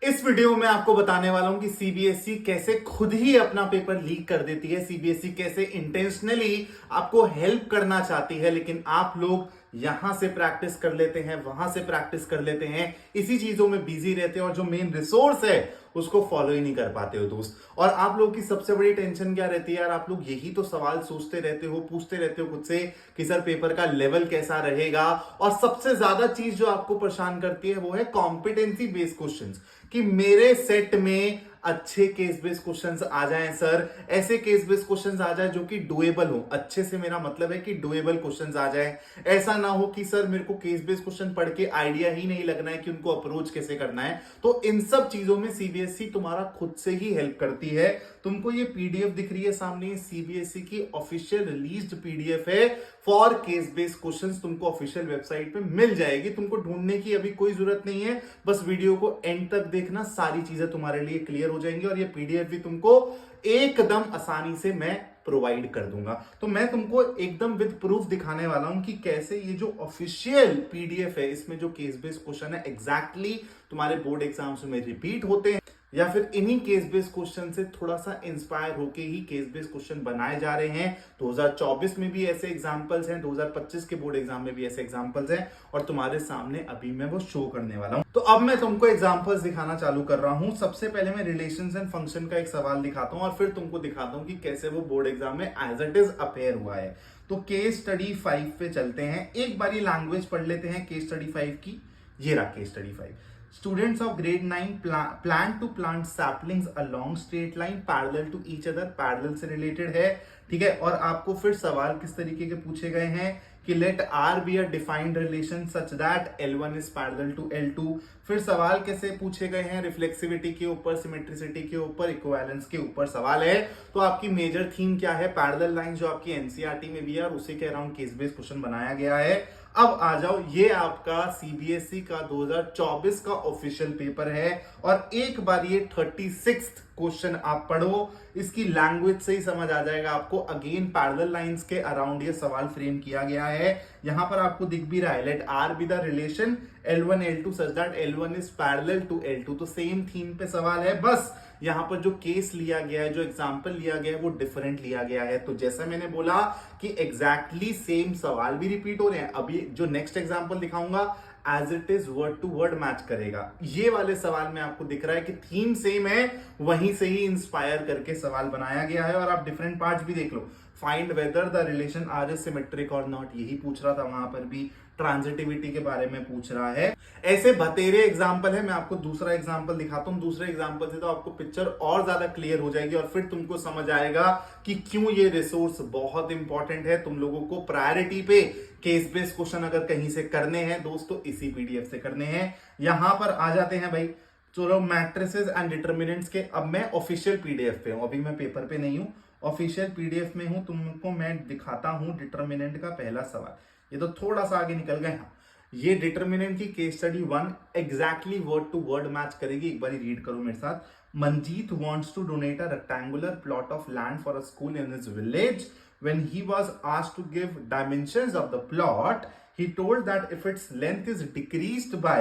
इस वीडियो में आपको बताने वाला हूं कि सीबीएसई कैसे खुद ही अपना पेपर लीक कर देती है। सीबीएसई कैसे इंटेंशनली आपको हेल्प करना चाहती है, लेकिन आप लोग यहां से प्रैक्टिस कर लेते हैं, वहां से प्रैक्टिस कर लेते हैं, इसी चीजों में बिजी रहते हैं और जो मेन रिसोर्स है उसको फॉलो ही नहीं कर पाते हो दोस्त। और आप लोगों की सबसे बड़ी टेंशन क्या रहती है यार? आप लोग यही तो सवाल सोचते रहते हो, पूछते रहते हो खुद से कि सर पेपर का लेवल कैसा रहेगा। और सबसे ज्यादा चीज जो आपको परेशान करती है वो है कॉम्पिटेंसी बेस्ड क्वेश्चंस, कि मेरे सेट में अच्छे केस बेस्ड क्वेश्चंस आ जाएं सर, ऐसे केस बेस्ड क्वेश्चंस आ जाए जो कि डुएबल हो। अच्छे से मेरा मतलब है कि डुएबल क्वेश्चंस आ जाए। ऐसा ना हो कि सर मेरे को केस बेस्ड क्वेश्चन पढ़ के आइडिया ही नहीं लगना है कि उनको अप्रोच कैसे करना है। तो इन सब चीजों में सीबीएसई तुम्हारा खुद से ही हेल्प करती है। तुमको ये पीडीएफ दिख रही है सामने, सीबीएसई की ऑफिशियल रिलीज्ड पीडीएफ है फॉर केस बेस्ड क्वेश्चंस। तुमको ऑफिशियल वेबसाइट पे मिल जाएगी, तुमको ढूंढने की अभी कोई जरूरत नहीं है। बस वीडियो को एंड तक देखना, सारी चीजें तुम्हारे लिए क्लियर हो जाएंगी और ये पीडीएफ भी तुमको एकदम आसानी से मैं प्रोवाइड कर दूंगा। तो मैं तुमको एकदम विद प्रूफ दिखाने वाला हूं कि कैसे ये जो ऑफिशियल पीडीएफ है इसमें जो केस बेस्ड क्वेश्चन है एग्जैक्टली तुम्हारे बोर्ड एग्जाम्स में रिपीट होते हैं या फिर इन्हीं केस बेस्ड क्वेश्चन से थोड़ा सा इंस्पायर होके ही केस बेस्ड क्वेश्चन बनाए जा रहे हैं। 2024 में भी ऐसे एग्जांपल्स हैं, 2025 के बोर्ड एग्जाम में भी ऐसे एग्जांपल्स हैं और तुम्हारे सामने अभी मैं वो शो करने वाला हूं। तो अब मैं तुमको एग्जांपल्स दिखाना चालू कर रहा हूं। सबसे पहले मैं रिलेशंस एंड फंक्शन का एक सवाल दिखाता हूं और फिर तुमको दिखाता हूं कि कैसे वो बोर्ड एग्जाम में एज इट इज अपेयर हुआ है। तो केस स्टडी 5 पे चलते हैं। एक बार ये लैंग्वेज पढ़ लेते हैं केस स्टडी 5 की। ये रहा case study 5। Students of grade 9 plan to plant saplings along straight line parallel to each other। Parallel से रिलेटेड है, ठीक है। और आपको फिर सवाल किस तरीके के पूछे गए हैं कि let R be a defined relation such that L1 is parallel to L2। फिर सवाल कैसे पूछे गए हैं? रिफ्लेक्सिविटी के ऊपर, सिमेट्रिसिटी के ऊपर, इक्विवेलेंस के ऊपर सवाल है। तो आपकी मेजर थीम क्या है? पैरेलल लाइन, जो आपकी एनसीईआरटी में भी है और उसी के अराउंड केस बेस्ड क्वेश्चन बनाया गया है। अब आ जाओ, ये आपका सीबीएसई का 2024 का ऑफिशियल पेपर है और एक बार ये 36th क्वेश्चन आप पढ़ो, इसकी लैंग्वेज से ही समझ आ जाएगा आपको। अगेन पैरेलल लाइंस के अराउंड ये सवाल फ्रेम किया गया है। यहां पर आपको दिख भी रहा है let R be the relation L1 L2 such that L1 is parallel to L2। तो सेम थीम पे सवाल है, बस यहां पर जो केस लिया गया है, जो एग्जांपल लिया गया है वो डिफरेंट लिया गया है। तो जैसा मैंने बोला कि एग्जैक्टली सेम सवाल भी रिपीट हो रहे हैं। अभी जो नेक्स्ट एग्जांपल दिखाऊंगा as it is word to word match करेगा। ये वाले सवाल में आपको दिख रहा है कि थीम सेम है, वहीं से ही इंस्पायर करके सवाल बनाया गया है। और आप डिफरेंट पार्ट्स भी देख लो। Find whether the relation R is symmetric और नॉट, यही पूछ रहा था वहां पर भी। ट्रांजिटिविटी के बारे में पूछ रहा है। ऐसे बतेरे एग्जाम्पल है। मैं आपको दूसरा एग्जाम्पल दिखाता हूं। दूसरे एग्जाम्पल से तो आपको पिक्चर और ज्यादा क्लियर हो जाएगी और फिर तुमको समझ आएगा कि क्यों ये रिसोर्स बहुत इंपॉर्टेंट है। तुम लोगों को प्रायोरिटी पे केस बेस्ड क्वेश्चन अगर कहीं से करने हैं दोस्तों, इसी पीडीएफ से करने हैं। यहां पर आ जाते हैं भाई, चलो मैट्रिसेस एंड डिटर्मिनेंट्स के। अब मैं ऑफिशियल पीडीएफ पे हूं, अभी मैं पेपर पे नहीं हूं, ऑफिशियल पीडीएफ में हूं। तुमको मैं दिखाता हूं डिटर्मिनेंट का पहला सवाल। ये तो थोड़ा सा आगे निकल गए। हाँ, ये डिटर्मिनेंट की case study 1 exactly word to word match करेगी। एक बार रीड करो मेरे साथ। Manjeet wants to donate a rectangular plot of land for a school in his village. When he was asked to give dimensions of the plot, he told that if its length is decreased by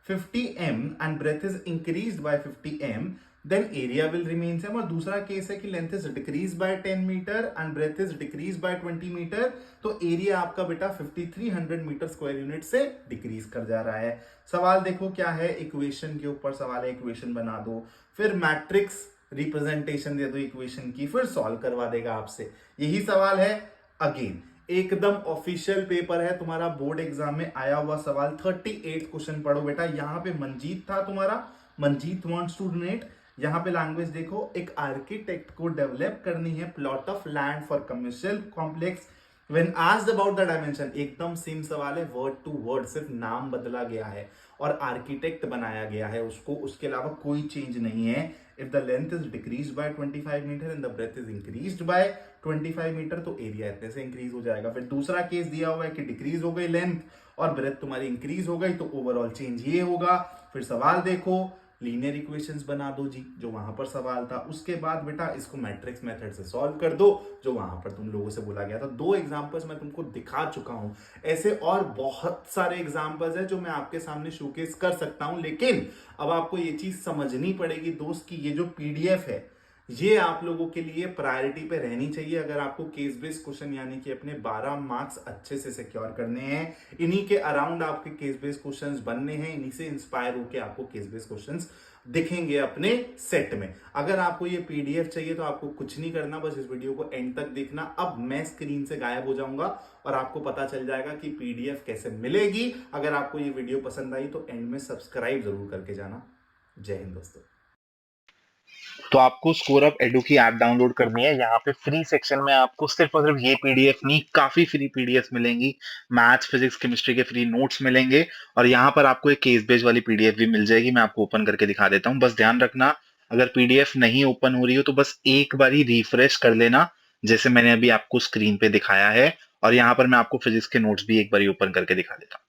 50 m and breadth is increased by 50 m, then area will remain same। और दूसरा case है कि length is decrease by 10 metre and breadth is decrease by 20 metre. तो area आपका बेटा 5300 metre square unit से decrease कर जा रहा है। सवाल देखो क्या है, इक्वेशन के ऊपर सवाल है, इक्वेशन बना दो, फिर मैट्रिक्स रिप्रेजेंटेशन दे दो इक्वेशन की, फिर सॉल्व करवा देगा आपसे। यही सवाल है। अगेन एकदम ऑफिशियल पेपर है, तुम्हारा बोर्ड एग्जाम में आया हुआ सवाल। 38 क्वेश्चन पढ़ो बेटा। यहां पे मंजीत था तुम्हारा, मंजीत वांट्स टू डोनेट। यहां पे लैंग्वेज देखो, एक आर्किटेक्ट को डेवलप करनी है plot of land for commercial complex. When asked about the dimension, एकदम सेम सवाल है, वर्ड टू वर्ड, सिर्फ नाम बदला गया है और आर्किटेक्ट बनाया गया है उसको, उसके अलावा कोई चेंज नहीं है। If the length is decrease by 25 metre and the breadth is increased by 25 metre, तो एरिया इतने से इंक्रीज हो जाएगा। फिर दूसरा केस दिया हुआ है कि डिक्रीज हो गई लेंथ और ब्रेथ तुम्हारी इंक्रीज हो गई, तो ओवरऑल चेंज ये होगा। फिर सवाल देखो, लीनियर इक्वेशंस बना दो जी, जो वहां पर सवाल था। उसके बाद बेटा इसको मैट्रिक्स मेथड से सॉल्व कर दो, जो वहां पर तुम लोगों से बोला गया था। 2 एग्जांपल्स मैं तुमको दिखा चुका हूं। ऐसे और बहुत सारे एग्जांपल्स हैं जो मैं आपके सामने शोकेस कर सकता हूं, लेकिन अब आपको ये चीज समझनी पड़ेगी दोस्त कि ये जो पीडीएफ है ये आप लोगों के लिए प्रायोरिटी पे रहनी चाहिए अगर आपको केस बेस्ड क्वेश्चन यानी कि अपने 12 मार्क्स अच्छे से सिक्योर करने हैं। इन्हीं के अराउंड आपके केस बेस्ड क्वेश्चंस बनने हैं, इन्हीं से इंस्पायर होकर आपको केस बेस्ड क्वेश्चंस दिखेंगे अपने सेट में। अगर आपको ये पीडीएफ चाहिए तो आपको कुछ नहीं करना, बस इस वीडियो को एंड तक देखना। अब मैं स्क्रीन से गायब हो जाऊंगा और आपको पता चल जाएगा कि पीडीएफ कैसे मिलेगी। अगर आपको ये वीडियो पसंद आई तो एंड में सब्सक्राइब जरूर करके जाना। जय हिंद दोस्तों। तो आपको स्कोर अप एडू की ऐप डाउनलोड करनी है। यहाँ पे फ्री सेक्शन में आपको सिर्फ और सिर्फ ये पीडीएफ नहीं, काफी फ्री पीडीएफ मिलेंगी। मैथ्स, फिजिक्स, केमिस्ट्री के फ्री नोट्स मिलेंगे और यहाँ पर आपको एक केस बेस्ड वाली पीडीएफ भी मिल जाएगी। मैं आपको ओपन करके दिखा देता हूँ। बस ध्यान रखना, अगर पीडीएफ नहीं ओपन हो रही हो तो बस एक बार ही रिफ्रेश कर लेना, जैसे मैंने अभी आपको स्क्रीन पे दिखाया है। और यहाँ पर मैं आपको फिजिक्स के नोट्स भी एक बार ही ओपन करके दिखा देता हूँ।